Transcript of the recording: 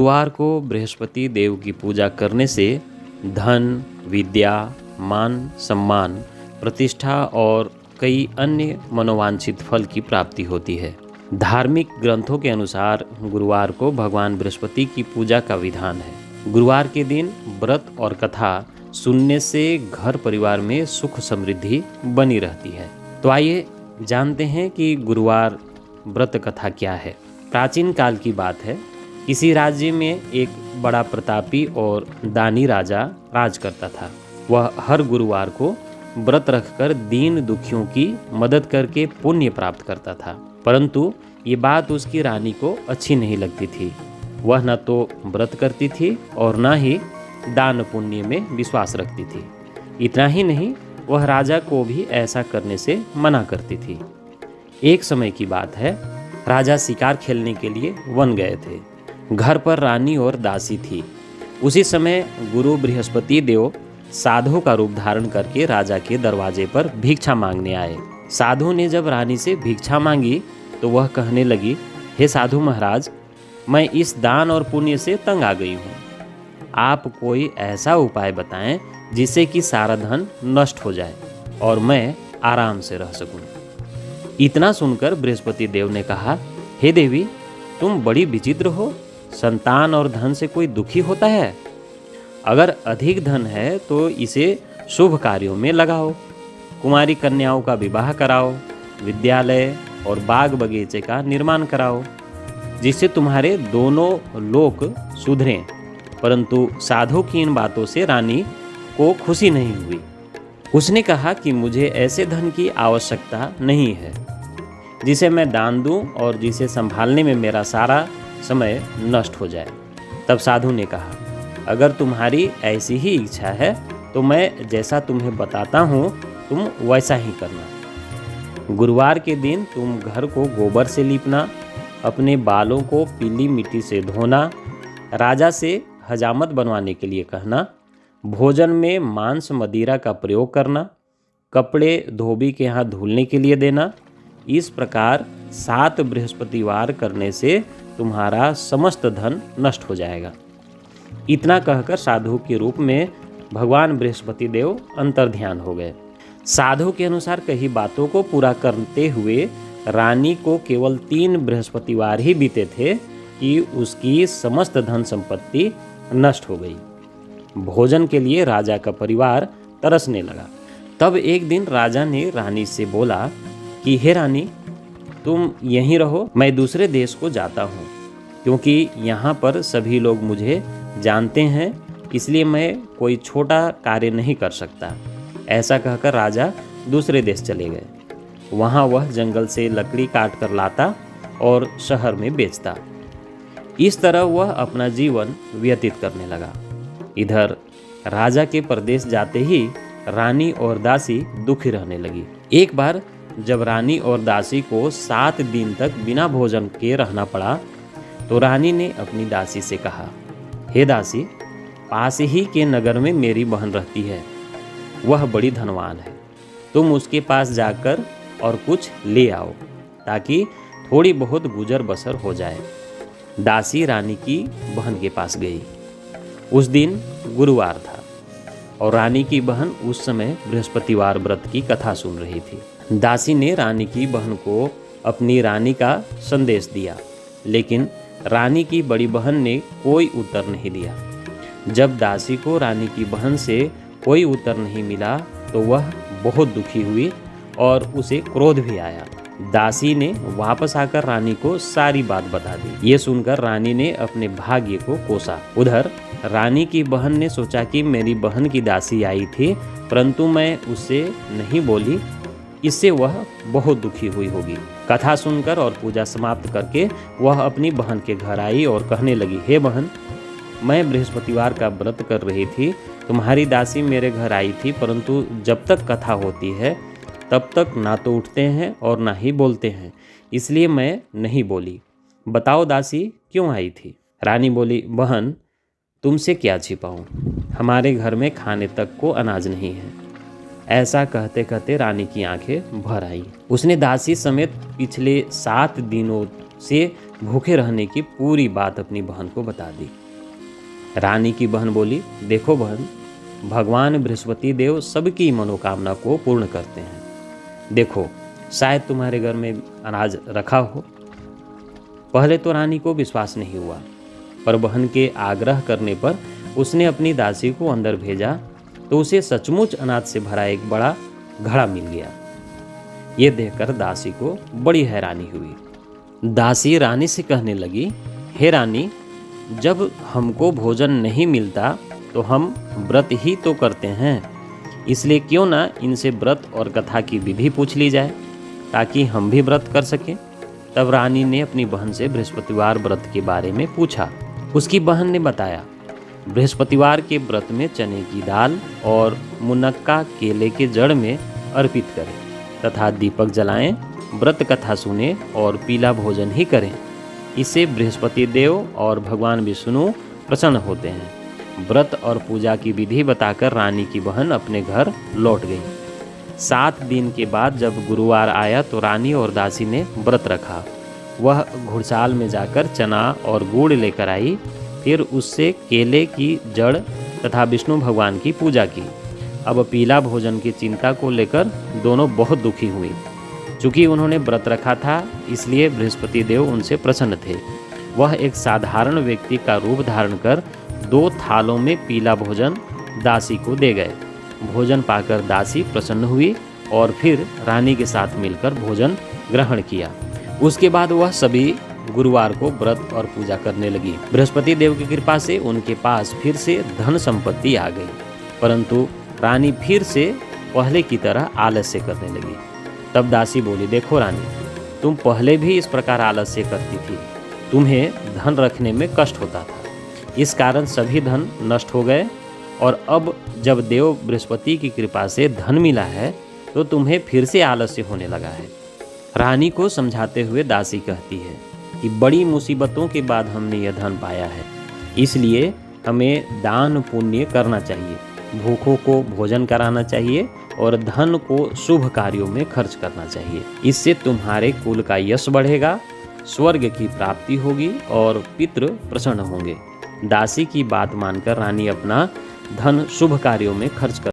गुरुवार को बृहस्पति देव की पूजा करने से धन, विद्या, मान, सम्मान, प्रतिष्ठा और कई अन्य मनोवांछित फल की प्राप्ति होती है। धार्मिक ग्रंथों के अनुसार गुरुवार को भगवान बृहस्पति की पूजा का विधान है। गुरुवार के दिन व्रत और कथा सुनने से घर परिवार में सुख समृद्धि बनी रहती है। तो आइए जानते हैं कि गुरुवार व्रत कथा क्या है। प्राचीन काल की बात है। किसी राज्य में एक बड़ा प्रतापी और दानी राजा राज करता था। वह हर गुरुवार को व्रत रखकर दीन दुखियों की मदद करके पुण्य प्राप्त करता था। परंतु ये बात उसकी रानी को अच्छी नहीं लगती थी। वह न तो व्रत करती थी और न ही दान पुण्य में विश्वास रखती थी। इतना ही नहीं, वह राजा को भी ऐसा करने से मना करती थी। एक समय की बात है, राजा शिकार खेलने के लिए वन गए थे। घर पर रानी और दासी थी। उसी समय गुरु बृहस्पति देव साधु का रूप धारण करके राजा के दरवाजे पर भिक्षा मांगने आए। साधु ने जब रानी से भिक्षा मांगी तो वह कहने लगी, हे साधु महाराज, मैं इस दान और पुण्य से तंग आ गई हूँ। आप कोई ऐसा उपाय बताएं जिससे कि सारा धन नष्ट हो जाए और मैं आराम से रह सकूं। इतना सुनकर बृहस्पति देव ने कहा, हे देवी, तुम बड़ी विचित्र हो। संतान और धन से कोई दुखी होता है? अगर अधिक धन है तो इसे शुभ कार्यों में लगाओ। कुमारी कन्याओं का विवाह कराओ, विद्यालय और बाग बगीचे का निर्माण कराओ, जिससे तुम्हारे दोनों लोक सुधरें। परंतु साधु की इन बातों से रानी को खुशी नहीं हुई। उसने कहा कि मुझे ऐसे धन की आवश्यकता नहीं है जिसे मैं दान दूं और जिसे संभालने में मेरा सारा समय नष्ट हो जाए। तब साधु ने कहा, अगर तुम्हारी ऐसी ही इच्छा है तो मैं जैसा तुम्हें बताता हूँ तुम वैसा ही करना। गुरुवार के दिन तुम घर को गोबर से लीपना, अपने बालों को पीली मिट्टी से धोना, राजा से हजामत बनवाने के लिए कहना, भोजन में मांस मदिरा का प्रयोग करना, कपड़े धोबी के यहाँ धुलने के लिए देना। इस प्रकार 7 बृहस्पतिवार करने से तुम्हारा समस्त धन नष्ट हो जाएगा। इतना कहकर साधु के रूप में भगवान बृहस्पति देव अंतर्ध्यान हो गए। साधु के अनुसार कही बातों को पूरा करते हुए रानी को केवल 3 बृहस्पतिवार ही बीते थे कि उसकी समस्त धन संपत्ति नष्ट हो गई। भोजन के लिए राजा का परिवार तरसने लगा। तब एक दिन राजा ने रानी से बोला कि हे रानी, तुम यहीं रहो, मैं दूसरे देश को जाता हूँ, क्योंकि यहाँ पर सभी लोग मुझे जानते हैं, इसलिए मैं कोई छोटा कार्य नहीं कर सकता। ऐसा कहकर राजा दूसरे देश चले गए। वहाँ वह जंगल से लकड़ी काट कर लाता और शहर में बेचता। इस तरह वह अपना जीवन व्यतीत करने लगा। इधर राजा के प्रदेश जाते ही रानी और दासी दुखी रहने लगी। एक बार जब रानी और दासी को 7 दिन तक बिना भोजन के रहना पड़ा तो रानी ने अपनी दासी से कहा, हे दासी, पास ही के नगर में मेरी बहन रहती है। वह बड़ी धनवान है। तुम उसके पास जाकर और कुछ ले आओ ताकि थोड़ी बहुत गुजर बसर हो जाए। दासी रानी की बहन के पास गई। उस दिन गुरुवार था और रानी की बहन उस समय बृहस्पतिवार व्रत की कथा सुन रही थी। दासी ने रानी की बहन को अपनी रानी का संदेश दिया, लेकिन रानी की बड़ी बहन ने कोई उत्तर नहीं दिया। जब दासी को रानी की बहन से कोई उत्तर नहीं मिला तो वह बहुत दुखी हुई और उसे क्रोध भी आया। दासी ने वापस आकर रानी को सारी बात बता दी। ये सुनकर रानी ने अपने भाग्य को कोसा। उधर रानी की बहन ने सोचा कि मेरी बहन की दासी आई थी, परंतु मैं उससे नहीं बोली, इससे वह बहुत दुखी हुई होगी। कथा सुनकर और पूजा समाप्त करके वह अपनी बहन के घर आई और कहने लगी, हे बहन, मैं बृहस्पतिवार का व्रत कर रही थी। तुम्हारी दासी मेरे घर आई थी, परंतु जब तक कथा होती है तब तक ना तो उठते हैं और ना ही बोलते हैं, इसलिए मैं नहीं बोली। बताओ दासी क्यों आई थी? रानी बोली, बहन, तुमसे क्या छिपाऊं, हमारे घर में खाने तक को अनाज नहीं है। ऐसा कहते कहते रानी की आंखें भर आईं। उसने दासी समेत पिछले 7 दिनों से भूखे रहने की पूरी बात अपनी बहन को बता दी। रानी की बहन बोली, देखो बहन, भगवान बृहस्पति देव सबकी मनोकामना को पूर्ण करते हैं। देखो, शायद तुम्हारे घर में अनाज रखा हो। पहले तो रानी को विश्वास नहीं हुआ, पर बहन के आग्रह करने पर उसने अपनी दासी को अंदर भेजा तो उसे सचमुच अनाज से भरा एक बड़ा घड़ा मिल गया। ये देखकर दासी को बड़ी हैरानी हुई। दासी रानी से कहने लगी, हे रानी, जब हमको भोजन नहीं मिलता तो हम व्रत ही तो करते हैं, इसलिए क्यों ना इनसे व्रत और कथा की विधि पूछ ली जाए ताकि हम भी व्रत कर सकें। तब रानी ने अपनी बहन से बृहस्पतिवार व्रत के बारे में पूछा। उसकी बहन ने बताया, बृहस्पतिवार के व्रत में चने की दाल और मुनक्का केले के जड़ में अर्पित करें तथा दीपक जलाएं, व्रत कथा सुने और पीला भोजन ही करें। इससे बृहस्पति देव और भगवान विष्णु प्रसन्न होते हैं। व्रत और पूजा की विधि बताकर रानी की बहन अपने घर लौट गई। 7 दिन के बाद जब गुरुवार आया तो रानी और दासी ने व्रत रखा। वह घुड़साल में जाकर चना और गुड़ लेकर आई, फिर उससे केले की जड़ तथा विष्णु भगवान की पूजा की। अब पीला भोजन की चिंता को लेकर दोनों बहुत दुखी हुई। चूँकि उन्होंने व्रत रखा था, इसलिए बृहस्पति देव उनसे प्रसन्न थे। वह एक साधारण व्यक्ति का रूप धारण कर 2 थालों में पीला भोजन दासी को दे गए। भोजन पाकर दासी प्रसन्न हुई और फिर रानी के साथ मिलकर भोजन ग्रहण किया। उसके बाद वह सभी गुरुवार को व्रत और पूजा करने लगी। बृहस्पति देव की कृपा से उनके पास फिर से धन संपत्ति आ गई, परंतु रानी फिर से पहले की तरह आलस्य करने लगी। तब दासी बोली, देखो रानी, तुम पहले भी इस प्रकार आलस्य करती थी। तुम्हें धन रखने में कष्ट होता था, इस कारण सभी धन नष्ट हो गए, और अब जब देव बृहस्पति की कृपा से धन मिला है तो तुम्हें फिर से आलस्य होने लगा है। रानी को समझाते हुए दासी कहती है कि बड़ी मुसीबतों के बाद हमने यह धन पाया है, इसलिए हमें दान पुण्य करना चाहिए, भूखों को भोजन कराना चाहिए और धन को शुभ कार्यों में खर्च करना चाहिए। इससे तुम्हारे कुल का यश बढ़ेगा, स्वर्ग की प्राप्ति होगी और पितृ प्रसन्न होंगे। दासी की बात मानकर रानी अपना धन शुभ कार्यों में खर्च कर